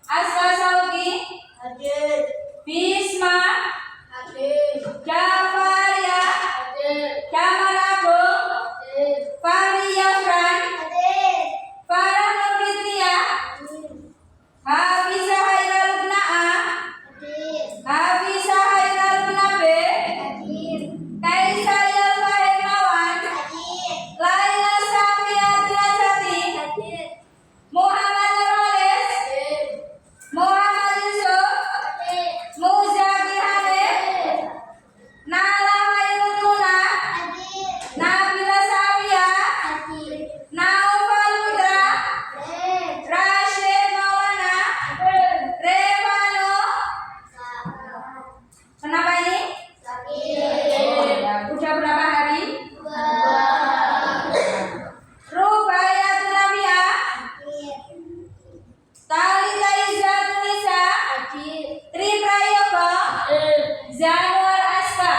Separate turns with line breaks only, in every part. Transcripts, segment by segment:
Aswasauki,
hadir.
Bisma,
Hadir.
Jafaria,
Hadir.
Kamaragung,
Hadir.
Fariyafran,
Hadir.
Farah Nurfitria, Hafizah Hairul Na'a,
Hadir.
Hafizah Hairul Nabe,
Hadir.
Kaisayel Fahirmawan,
Hadir.
Laila Safiatul Jati,
Hadir.
Muhammad Nurholis,
Hadir.
Muhammad Yusuf,
Hadir.
Muzaki Hanif, Nala Hairul Muna,
Hadir.
Nabila Safia,
Hadir.
Naufal Putra,
Hadir.
Rashid Maulana,
Hadir.
Revano. Kenapa ini?
Sakit.
Ya, udah berapa hari?
Dua.
Rubayatul Nabia,
Hadir.
Talita Izzatul Nisa,
Hadir.
Tri Prayoga,
Hadir.
Zanuar Aska.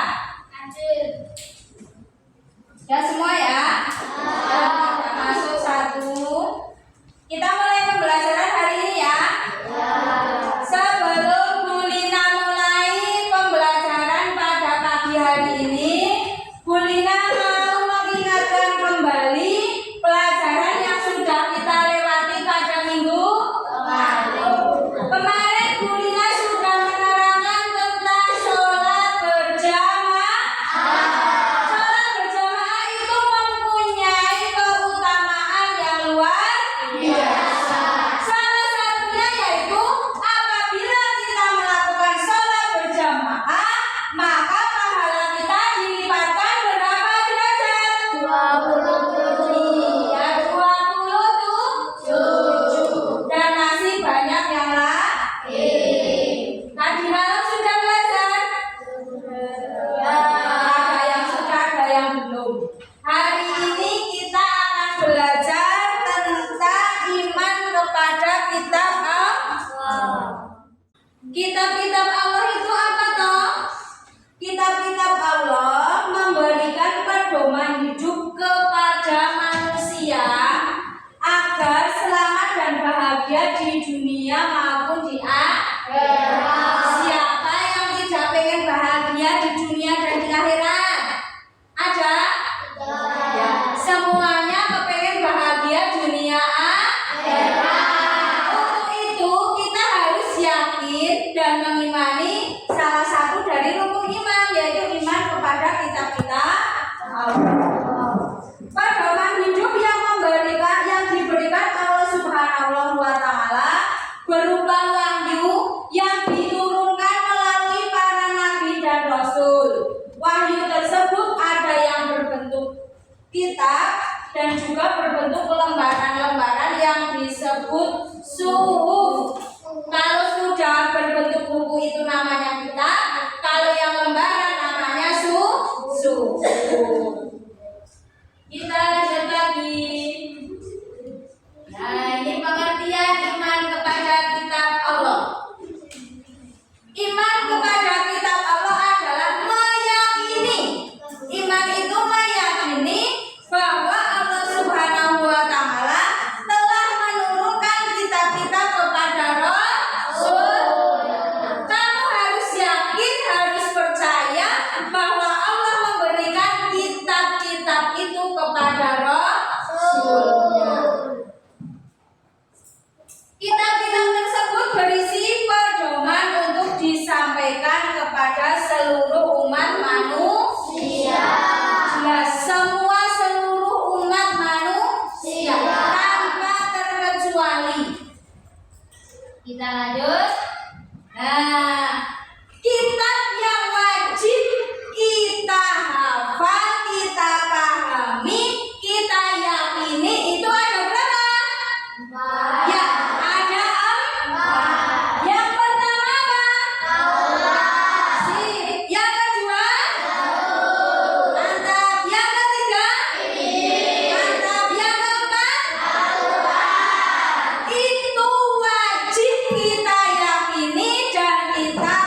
Hadir.
Ya semua ya. Ya, kita masuk satu. Kita mulai pembelajaran hari ini ya. Sebelum Bu Lina mulai pembelajaran pada pagi hari ini, Bu Lina mau mengingatkan kembali pelajaran yang sudah kita lewati pada minggu kemarin. Bu Lina sudah menerangkan tentang sholat berjamaah. Sholat berjamaah itu mempunyai keutamaan yang luar biasa. Salah satunya yaitu apabila kita melakukan sholat berjamaah, maka pahala kita dilipatkan berapa derajat?
27.
Ya, 27. Dan masih banyak yang lain. Tadi malam sudah belajar? Ada yang sudah, ada yang belum. Hari ini kita akan belajar tentang iman kepada kitab Allah. Kitab-kitab Allah itu apa toh? Kitab-kitab Allah memberikan pedoman hidup kepada manusia agar selamat dan bahagia di dunia maupun di akhirat. Siapa yang tidak pengen bahagia di dunia dan di akhirat? Ada? Ya, semuanya kepengen bahagia dunia akhirat. Untuk itu kita harus yakin dan mengimani salah satu dari rukun iman, yaitu iman kepada kitab-kitab Allah. Pedoman hidup yang diberikan Allah Subhanahu wa taala berupa wahyu yang diturunkan melalui para nabi dan rasul. Wahyu tersebut ada yang berbentuk kitab dan juga berbentuk lembaran-lembaran yang disebut suhuf. Kalau sudah berbentuk buku itu namanya kitab, kalau yang lembaran namanya suhuf. Kita lanjut lagi. Nah, ini pengertian iman kepada kitab Allah. Iman kepada kitab Allah adalah meyakini. Iman itu meyakini bahwa Allah Subhanahu wa taala telah menurunkan kitab-kitab kepada Rasul. Kamu harus yakin, harus percaya bahwa Allah memberikan kitab-kitab itu kepada Rasulnya. Kitab-kitab tersebut berisi pedoman untuk disampaikan kepada seluruh umat manusia. Jelas, seluruh umat manusia tanpa terkecuali. Kita lanjut. Nah, kitab yang wajib kita hafal, kita pahami, kita yakini itu ada berapa? Ya, ada 4. Yang pertama apa? Sip. Yang kedua? Mantap. Yang ketiga? Mantap. Yang keempat? Itu wajib kita yakini dan kita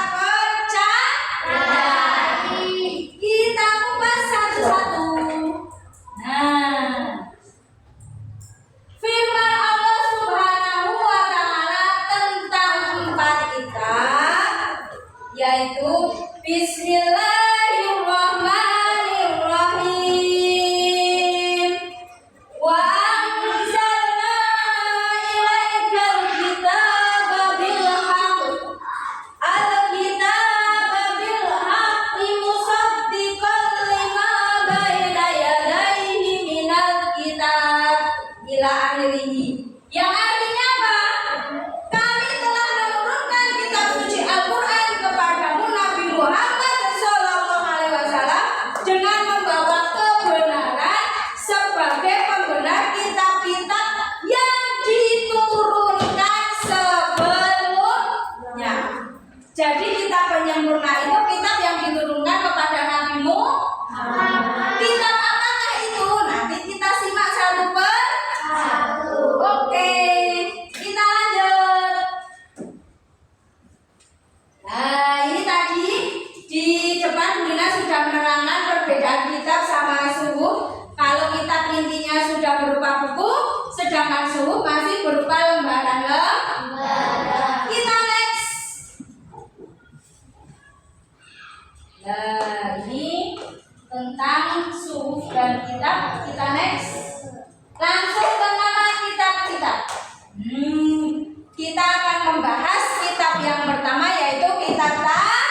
Jadi kitab penyempurna itu kitab yang diturunkan kepada Nabi Muhammad. Kitab apakah itu? Nanti kita simak satu per satu. Oke, kita lanjut. Nah, ini tadi di depan Bulina sudah menerangkan perbedaan kitab sama suhuf. Kalau kitab intinya sudah berupa buku, sedangkan suhuf masih berupa lembaran. Kita next. Nah, ini tentang suhuf dan kitab. Kita next. Langsung ke nama kitab-kitab. Kita akan membahas kitab yang pertama, yaitu kitab Taurat.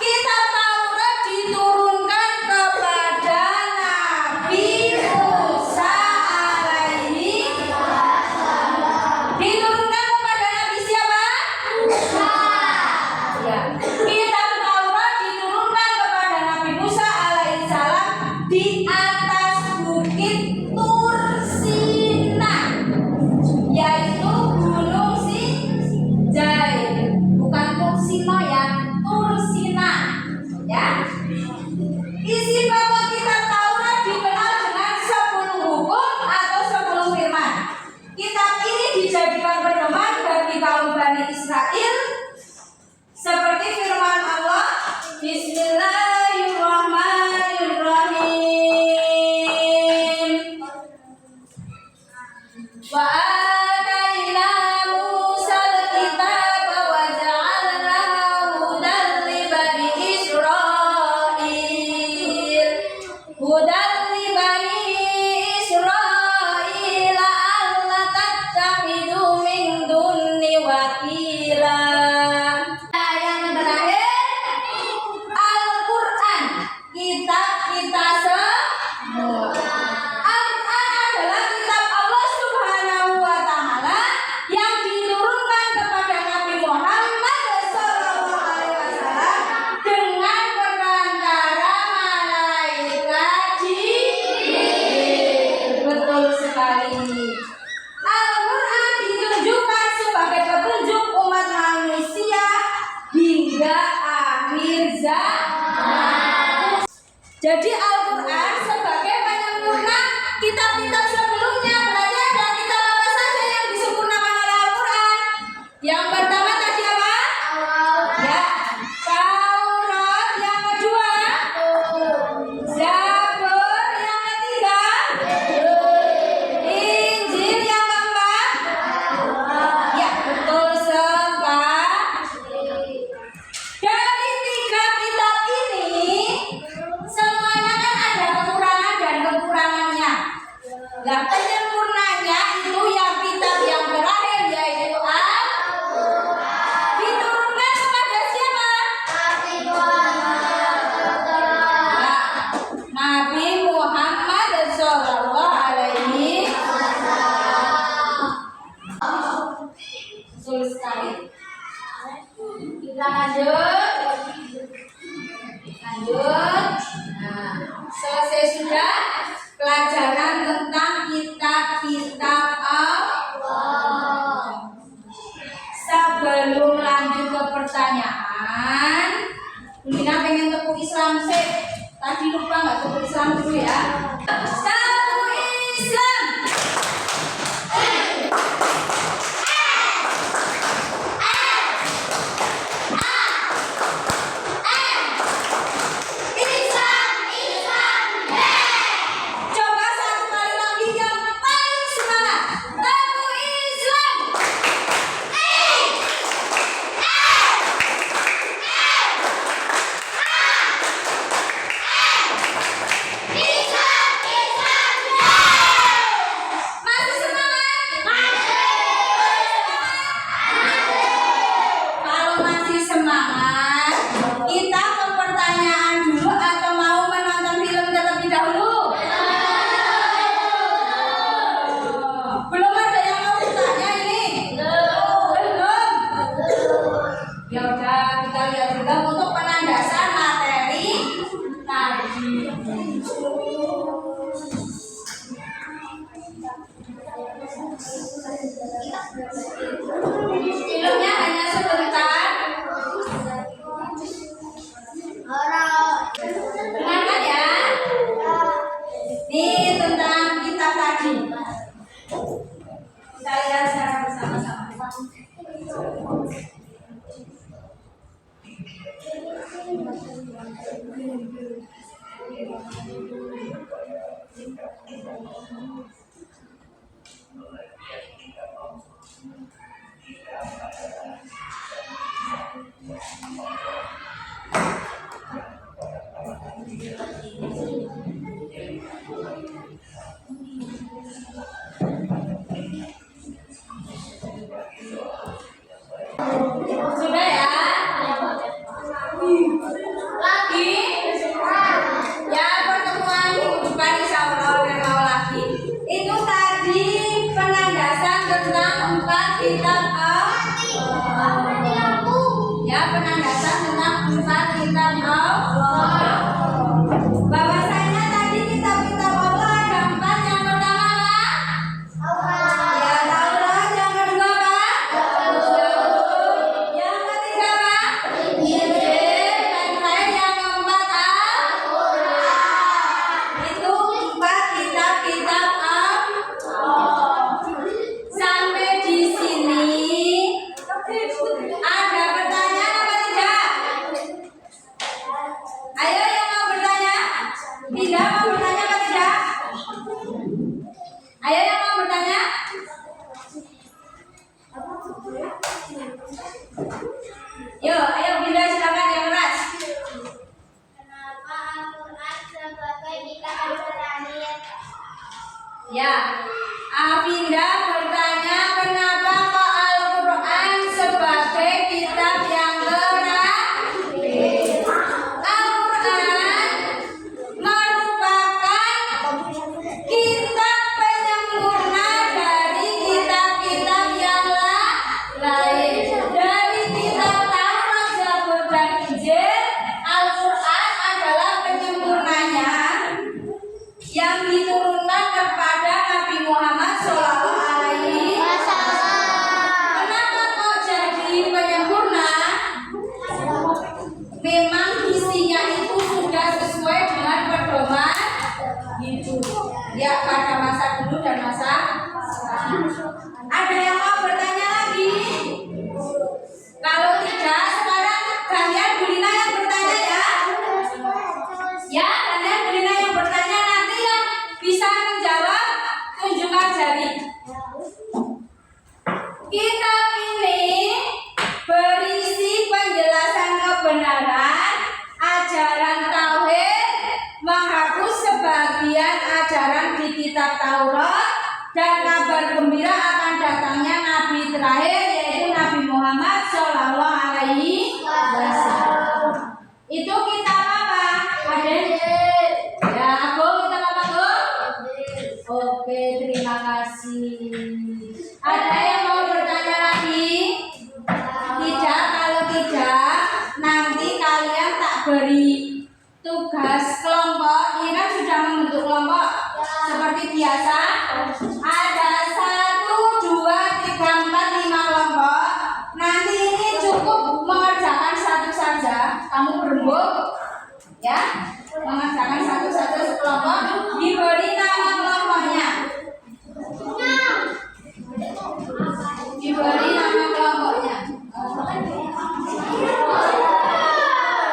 Kitab Taurat diturunkan kepada Nabi Musa alaihi. Diturunkan kepada Nabi siapa? Musa. Ya. Kitab Taurat diturunkan kepada Nabi Musa alaihissalam di atas bukit Tur Sina, yaitu Gunung Sinjai. Bukan Tur Sina ya, Tur Sina. Ya. Isi pokok kitab Taurat dikenal dengan 10 hukum atau 10 firman. Kitab ini dijadikan pedoman bagi kaum Bani Israel seperti firman Allah, Bismillahirrahmanirrahim. Wa ataina Musal kitaba wa ja'alnahu hudan li bani Israil. Hudan li bani Israil alla tattakhidhu min dunni wakila. Nah, yang terakhir Al-Quran, kitab kita semua. Al-Quran adalah kitab Allah Subhanahu wa Ta'ala yang diturunkan kepada Nabi Muhammad SAW dengan perantara malaikat Jibril. Betul sekali. Al-Quran ditunjukkan sebagai petunjuk umat manusia hingga akhir zaman. Jadi Al-Quran sebagai penyempurna kitab-kitab sebelumnya. Berarti ada kitab apa saja yang disempurnakan oleh Al-Quran? Yang pertama tadi apa? Ya, Taurat. Yang kedua, Zabur. Yang ketiga, Injil. Yang keempat, ya betul sekali. Dari 3 kitab ini semuanya kan ada kekurangan dan kekurangannya. Nah, penyempurnanya itu yang kitab yang terakhir, yaitu diturunkan kepada siapa? Nabi Muhammad Sallallahu Alaihi Wasallam. Betul sekali. Kita lanjut. Nah, selesai sudah pelajaran tentang kitab-kitab Allah. Sebelum lanjut ke pertanyaan, Bulina pengen tepuk Islam sih. Tadi lupa nggak tepuk Islam dulu ya. Satu Islam. Coba satu kali lagi yang paling semangat. Satu Islam. Masih semangat? Kalau masih semangat, kita ke pertanyaan dulu atau mau menonton film terlebih dahulu? Belum ada yang mau bertanya ini? Belum. Ya udah, kita lihat dulu untuk penandasan materi tadi. Filmnya hanya sebentar. Sudah ya? Lagi? Ya, pertemuan minggu depan insya Allah udah mau lagi. Itu tadi penandasan tentang 4 kitab ya, penandasan tentang 4 kitab Allah. Bahwasanya tadi kitab-kitab Allah ada 4. Yang pertama apa? Ya, Taurat. Yang kedua apa? Yang ketiga apa? Injil. Dan terakhir yang keempat itu 4 kitab-kitab Allah. Sampai di sini ada pertanyaan apa tidak? Ayo yang mau bertanya. Tidak mau bertanya apa tidak? Ayo yang mau bertanya. Ayo Binda, silakan yang keras.
Kenapa Al-Quran sebagai kitab terakhir?
Ya, Afinda bertanya kenapa kok Al-Quran sebagai kitab yang terakhir? Al-Quran merupakan kitab penyempurna dari kitab-kitab yang lain. Dari kitab Taurat, Zabur, dan Injil, Al-Quran adalah penyempurnanya yang diturunkan kepada Nabi Muhammad SAW. Kenapa kok jadi penyempurna? Memang isinya itu sudah sesuai dengan pedoman hidup ya pada masa dulu dan masa sekarang. Ada yang mau bertanya lagi? Kalau tidak, sekarang kalian Bulina yang bertanya ya. Ya, kalian Bulina yang bertanya, nanti yang bisa menjawab tunjukkan jari. Kitab ini berisi penjelasan kebenaran, ajaran tauhid, menghapus sebagian ajaran di kitab Taurat, dan kabar gembira akan datangnya Nabi terakhir, yaitu Nabi Muhammad SAW. Itu kitab apa? Aden? Ya, aku kitab apa tuh? Oke, terima kasih. Ada yang mau bertanya lagi? Tidak, kalau tidak, nanti kalian tak beri tugas kelompok. Ini kan sudah membentuk kelompok seperti biasa. Ada 1, 2, 3, 4, 5 kelompok. Nanti ini cukup mengerjakan satu saja. Kamu berembuk, ya, mengerjakan satu saja sekelompok. Diberi nama kelompoknya. Diberi nama kelompoknya. Kamu kelompok 3.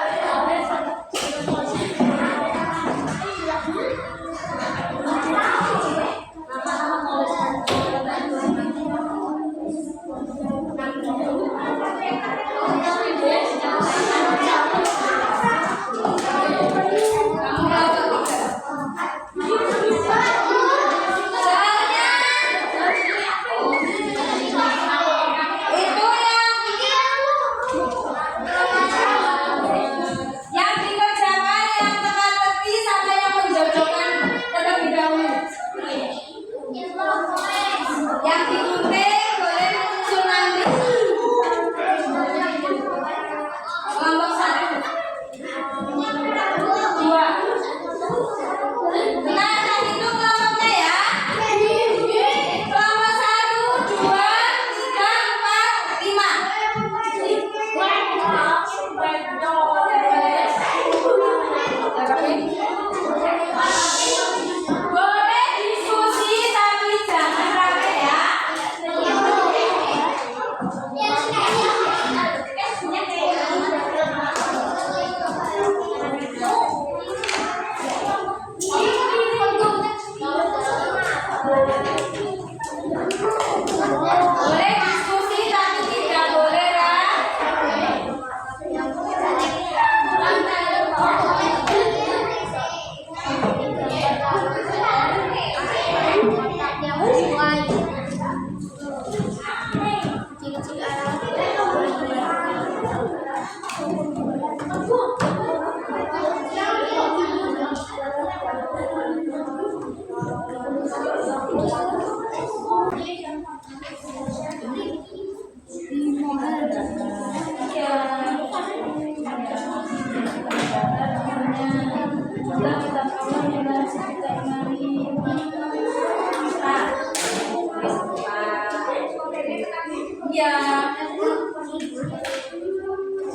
Boleh diskusi tapi tidak boleh ya.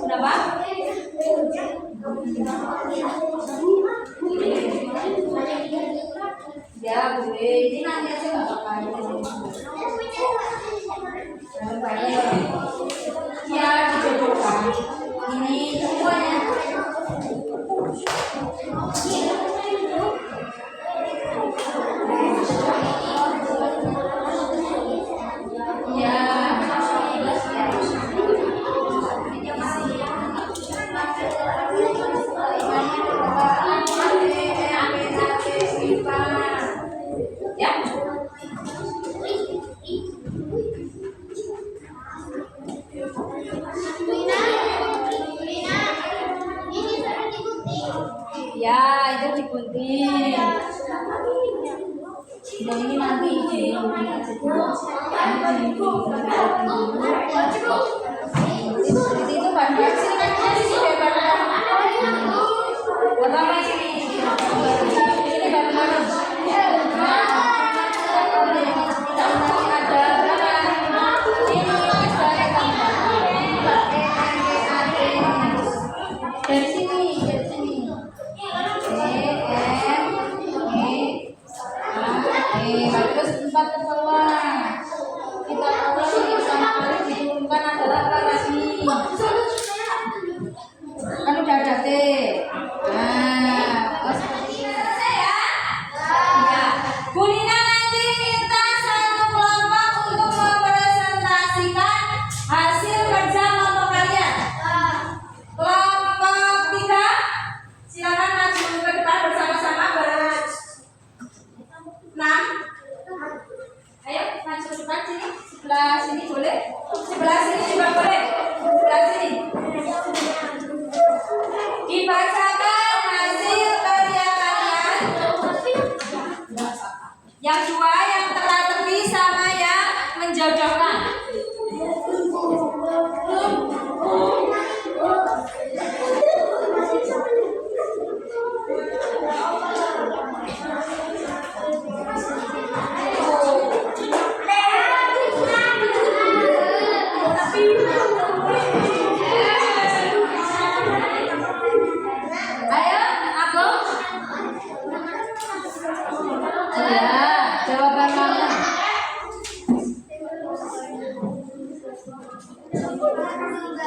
Kenapa? Ya boleh, ini nanti aja nggak apa-apa. Ya dijodohkan. Ini semuanya. Ya, itu digunting. Dan ini nanti itu bahan sini kan di sini bahan. Pertama sini. Ini bahan. Dari sini, dari sini. Terus 4 ke bawah. Kita ulangi pertama kali diturunkan adalah apa lagi? Kan udah ada T. Nah, seperti ini selesai ya. Ya. Kulina nanti minta satu kelompok untuk mempresentasikan hasil kerja kelompok kalian. Kelompok 3 silakan maju ke depan bersama-sama berenam. Ayo maju ke depan sini. Sebelah sini boleh? Sebelah sini juga boleh. Sebelah sini. Dibacakan hasil karya kalian. Yang 2 yang teka-teki sama yang menjodohkan. Ayo, aku. Ya, jawaban mana?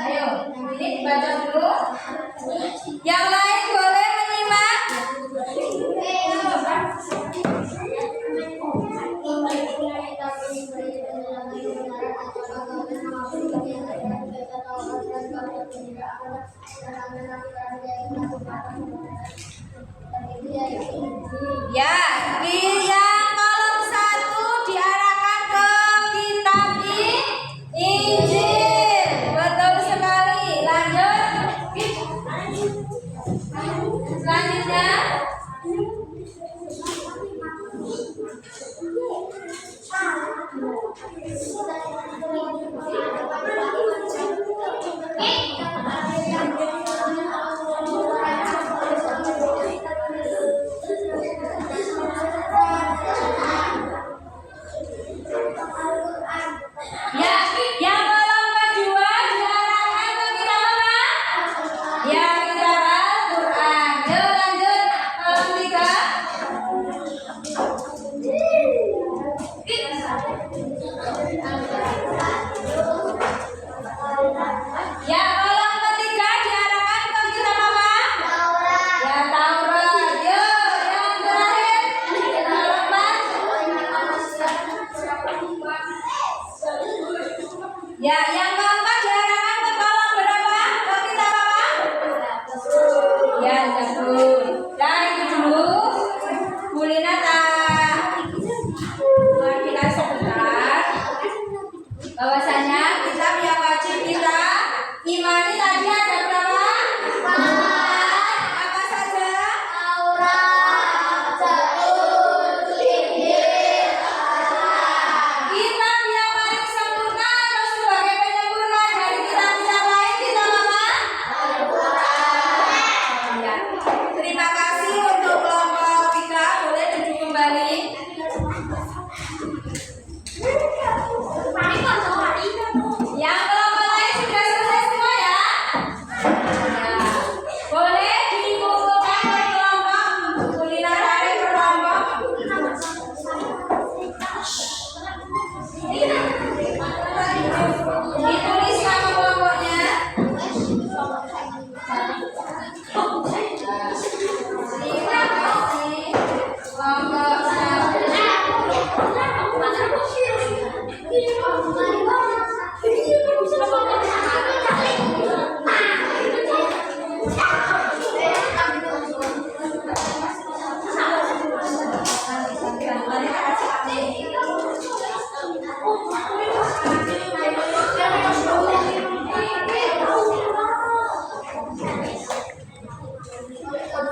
Ayo, ini dibaca dulu. Yang lain boleh menyimak. Ya, di yang kolom 1 diarahkan ke kitab Injil. Betul sekali. Lanjut. Selanjutnya. Imani tadi ada berapa? Apa saja? Kitab yang paling sempurna atau sebagai penyempurna dari kitab-kitab lain kitab apa? Ya. Terima kasih untuk kelompok 3. Boleh duduk kembali. Yang kelompok lain sudah selesai semua ya? Ya. Boleh dikumpulkan per kelompok. Kuliner hari per kelompok. Ditulis nama kelompoknya. Terima kasih. Kelompok 1.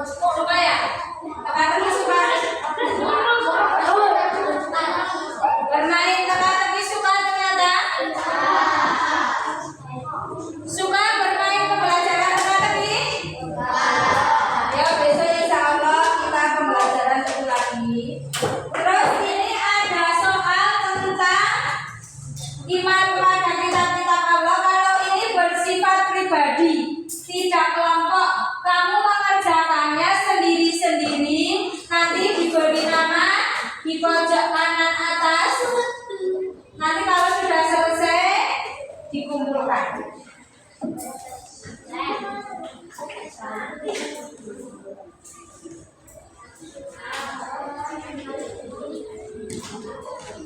Suka ya? Teka-teki suka? Bermain teka-teki suka ternyata? Suka bermain pembelajaran teka-teki? Ya besok insya Allah kita pembelajaran itu lagi. Terus ini ada soal tentang iman kepada kitab-kitab Allah. Kalau ini bersifat pribadi, tidak kelompok. Kamu mengerjakannya sendiri-sendiri. Nanti diberi nama di pojok kanan atas. Nanti kalau sudah selesai dikumpulkan.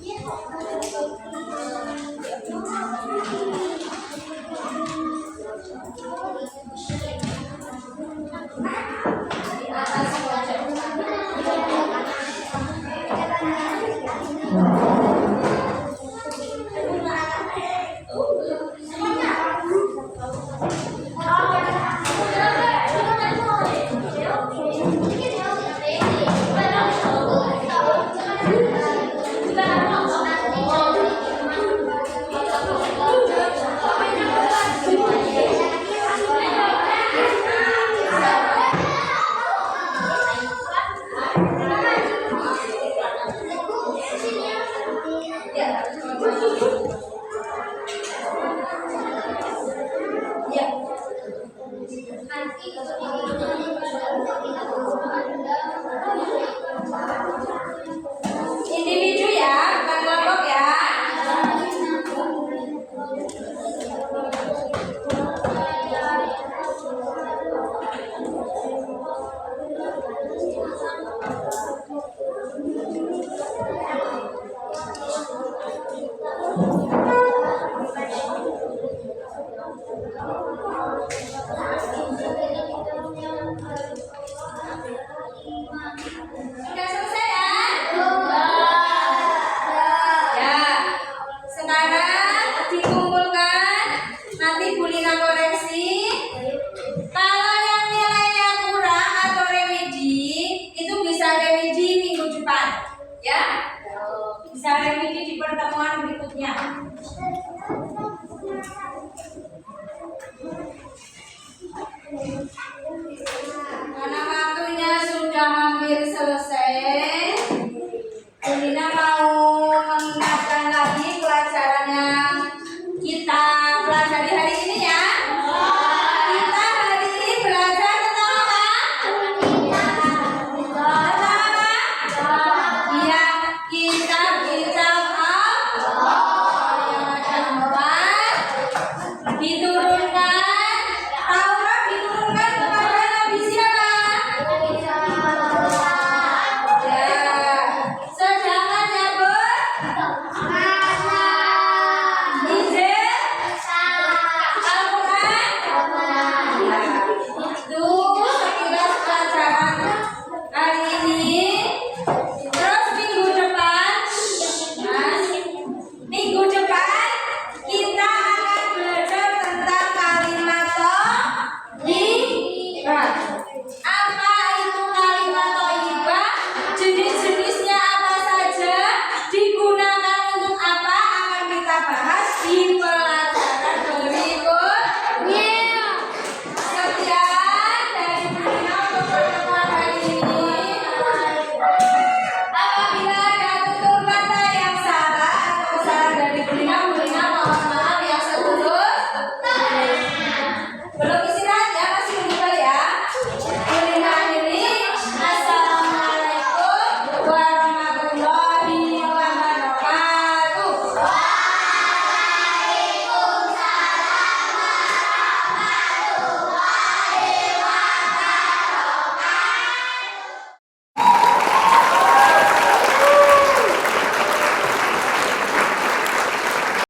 Di atas pojok. Ya. Individu ya, bukan kelompok ya. Sudah selesai ya? Ya. Sekarang dikumpulkan. Nanti Bu Lina koreksi.